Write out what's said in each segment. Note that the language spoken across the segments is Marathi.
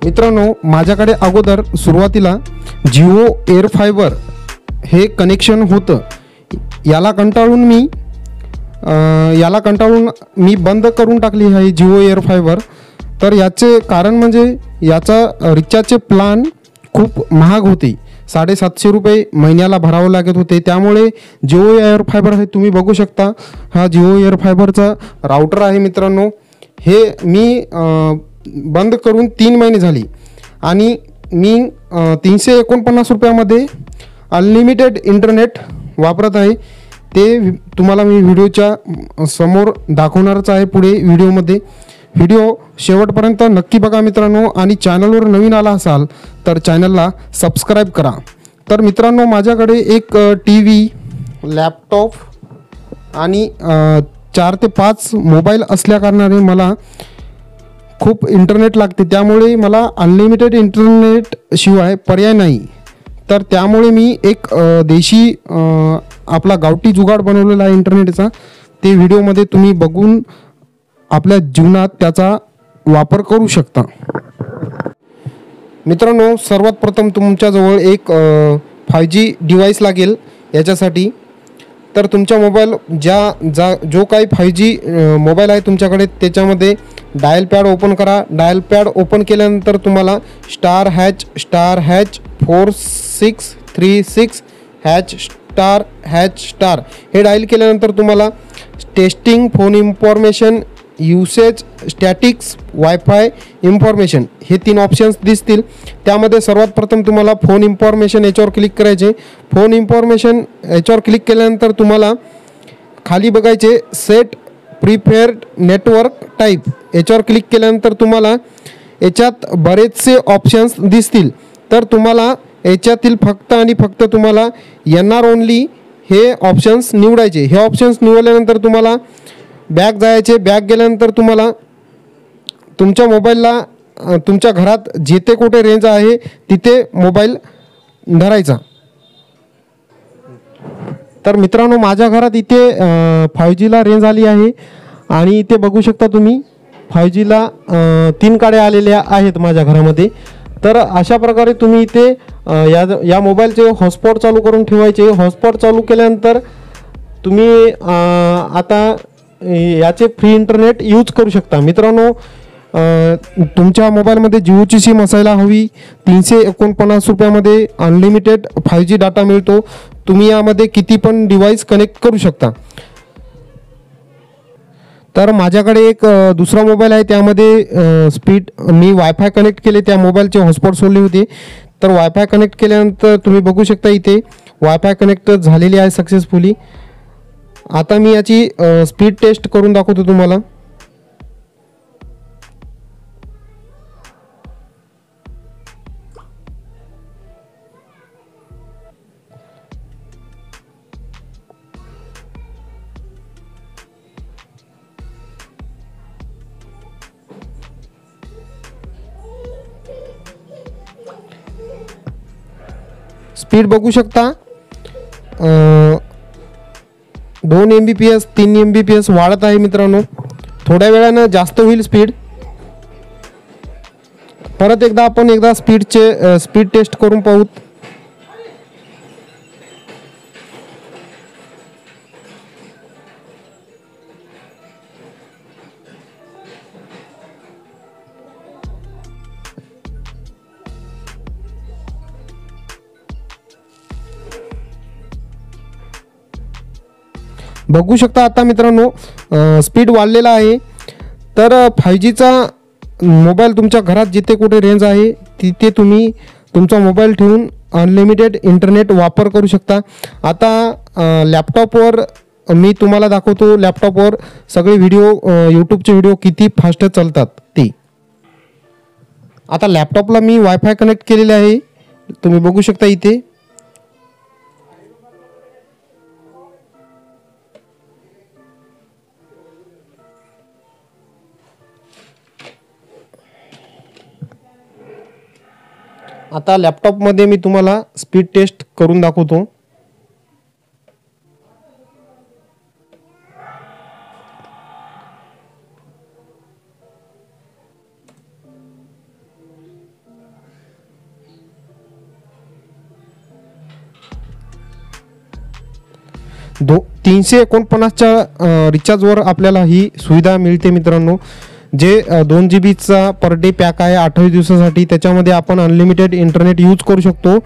मित्रांनो, माझ्याकडे अगोदर सुरुवातीला जिओ एअर फायबर हे कनेक्शन होतं. याला कंटाळून मी बंद करून टाकली आहे जिओ एअर फायबर. तर याचे कारण म्हणजे याचा रिचार्जचे प्लान खूप महाग होते. 750 रुपये महिन्याला भरावं लागत होते. त्यामुळे जिओ एअर फायबर हे तुम्ही बघू शकता. हा जिओ एअर फायबरचा राउटर आहे मित्रांनो. हे मी बंद करून 3 महिने झाली आणि मी 349 रुपयामध्ये अनलिमिटेड इंटरनेट वापरत आहे. ते तुम्हाला मी व्हिडिओच्या समोर दाखवणारच आहे पुढे व्हिडिओमध्ये. व्हिडिओ शेवटपर्यंत नक्की बघा मित्रांनो. आणि चॅनलवर नवीन आला असाल तर चॅनलला सबस्क्राईब करा. तर मित्रांनो, माझ्याकडे एक टी व्ही, लॅपटॉप आणि 4 ते 5 मोबाईल असल्याकारणाने मला खूप इंटरनेट लागते. त्यामुळे मला अनलिमिटेड इंटरनेट शिवाय पर्याय नाही. तर त्यामुळे मी एक देशी आपला गावठी जुगाड बनवलेला आहे इंटरनेटचा. ते व्हिडिओमध्ये तुम्ही बघून आपल्या जीवनात त्याचा वापर करू शकता. मित्रांनो, सर्वात प्रथम तुमच्याजवळ एक 5G डिव्हाइस लागेल याच्यासाठी. तर तुमच्या मोबाईल जो काही 5G मोबाईल आहे तुमच्याकडे, त्याच्यामध्ये डायल पॅड ओपन करा. डायल पॅड ओपन केल्यानंतर तुम्हाला *4636#*# हे डायल केल्यानंतर तुम्हाला testing, phone information, usage statics, wifi information हे 3 ऑप्शन्स दिसतील. त्यामध्ये सर्वात प्रथम तुम्हाला फोन इन्फॉर्मेशन याच्यावर क्लिक करायचे. फोन इन्फॉर्मेशन याच्यावर क्लिक केल्यानंतर तुम्हाला खाली बघायचे सेट प्रिफर्ड नेटवर्क टाईप. याच्यावर क्लिक केल्यानंतर तुम्हाला याच्यात बरेचसे ऑप्शन्स दिसतील. तर तुम्हाला याच्यातील फक्त आणि फक्त तुम्हाला NR ओनली हे ऑप्शन्स निवडायचे. हे ऑप्शन्स निवडल्यानंतर तुम्हाला बॅक जायचे. बॅक गेल्यानंतर तुम्हाला तुमच्या मोबाईलला तुमच्या घरात जिथे कुठे रेंज आहे तिथे मोबाईल धरायचा. तर मित्रांनो, माझ्या घरात इथे 5Gला रेंज आली आहे आणि इथे बघू शकता तुम्ही 5Gला 3 काड्या आलेल्या आहेत माझ्या घरामध्ये. तर अशा प्रकारे तुम्ही इथे या मोबाईलचे हॉटस्पॉट चालू करून ठेवायचे. हॉटस्पॉट चालू केल्यानंतर तुम्ही आता याचे फ्री इंटरनेट यूज करू शकता. मित्रांनो, तुमच्या मोबाईलमध्ये जिओची सिम असायला हवी. 349 रुपयामध्ये अनलिमिटेड 5G डाटा मिळतो. तुम्ही यामध्ये किती पण डिव्हाइस कनेक्ट करू शकता. तर माझ्याकडे एक दुसरा मोबाईल आहे. त्यामध्ये स्पीड मी वायफाय कनेक्ट केले. त्या मोबाईलचे हॉटस्पॉट सोडले होते. तर वायफाय कनेक्ट केल्यानंतर तुम्ही बघू शकता इथे वायफाय कनेक्ट झालेली आहे सक्सेसफुली. आता मी याची स्पीड टेस्ट करून दाखवतो तुम्हाला. स्पीड बघू शकता 2 MBPS 3 MBPS वाढत आहे मित्रांनो. थोड्या वेळानं जास्त होईल स्पीड. परत एकदा आपण स्पीड टेस्ट करून पाहू. बघू शकता आता मित्रांनो स्पीड वाढलेला आहे. तर 5Gचा मोबाईल तुमच्या घरात जिथे कुठे रेंज आहे तिथे तुम्ही तुमचा मोबाईल ठेवून अनलिमिटेड इंटरनेट वापर करू शकता. आता लॅपटॉपवर मी तुम्हाला दाखवतो. लॅपटॉपवर सगळे व्हिडिओ यूट्यूबचे व्हिडिओ किती फास्ट चालतात ते. आता लॅपटॉपला मी वायफाय कनेक्ट केलेले आहे. तुम्ही बघू शकता इथे. आता लॅपटॉपमध्ये मी तुम्हाला स्पीड टेस्ट करून दाखवतो. 349च्या रिचार्जवर आपल्याला ही सुविधा मिळते मित्रांनो. जे 2 GB पर डे पॅक आहे 28 दिवसासाठी. त्याच्यामध्ये आपण अनलिमिटेड इंटरनेट यूज करू शकतो.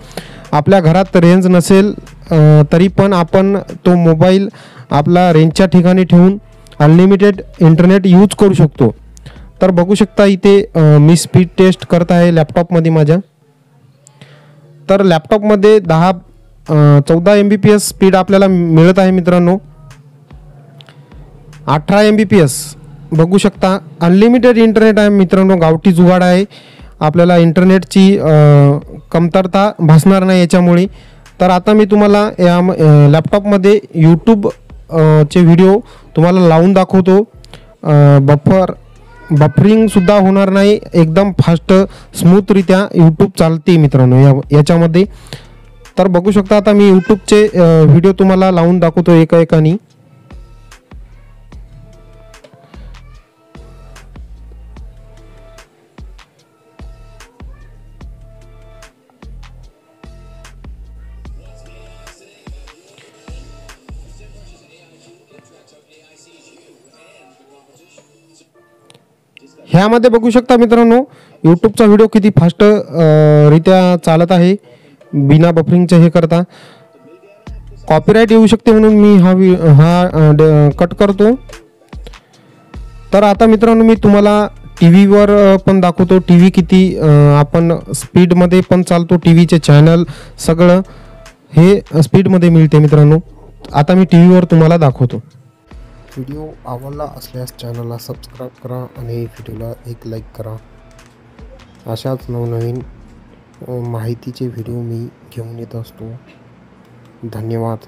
आपल्या घरात रेंज नसेल तरी पण आपण तो मोबाईल आपला रेंजच्या ठिकाणी ठेवून अनलिमिटेड इंटरनेट यूज करू शकतो. तर बघू शकता इथे मी स्पीड टेस्ट करत आहे लॅपटॉपमध्ये माझ्या. तर लॅपटॉपमध्ये 14 MBPS स्पीड आपल्याला मिळत आहे मित्रांनो. 18 MBPS बघू शकता. अनलिमिटेड इंटरनेट आहे मित्रांनो. गावठी जुगाड आहे. आपल्याला इंटरनेटची कमतरता भासणार नाही याच्यामुळे. तर आता मी तुम्हाला या लॅपटॉपमध्ये यूट्यूब चे व्हिडिओ तुम्हाला लावून दाखवतो. बफरिंगसुद्धा होणार नाही. एकदम फास्ट स्मूथरित्या यूट्यूब चालते मित्रांनो याच्यामध्ये. तर बघू शकता आता मी यूट्यूबचे व्हिडिओ तुम्हाला लावून दाखवतो एका एकाने. ह्यामध्ये बघू शकता मित्रांनो यूट्यूबचा व्हिडिओ किती फास्ट रित्या चालत आहे बिना बफरिंगचे हे करता. कॉपीराइट येऊ शकते म्हणून मी हा कट करतो. तर आता मित्रांनो मी तुम्हाला टी व्हीवर पण दाखवतो. टी व्ही किती आपण स्पीडमध्ये पण चालतो. टी व्हीचे चॅनल सगळं हे स्पीडमध्ये मिळते मित्रांनो. आता मी टी व्हीवर तुम्हाला दाखवतो. व्हिडिओ आवडला असल्यास चॅनलला सबस्क्राईब करा आणि व्हिडिओला एक लाईक करा. अशाच नवनवीन माहितीचे व्हिडिओ मी घेऊन येत असतो. धन्यवाद.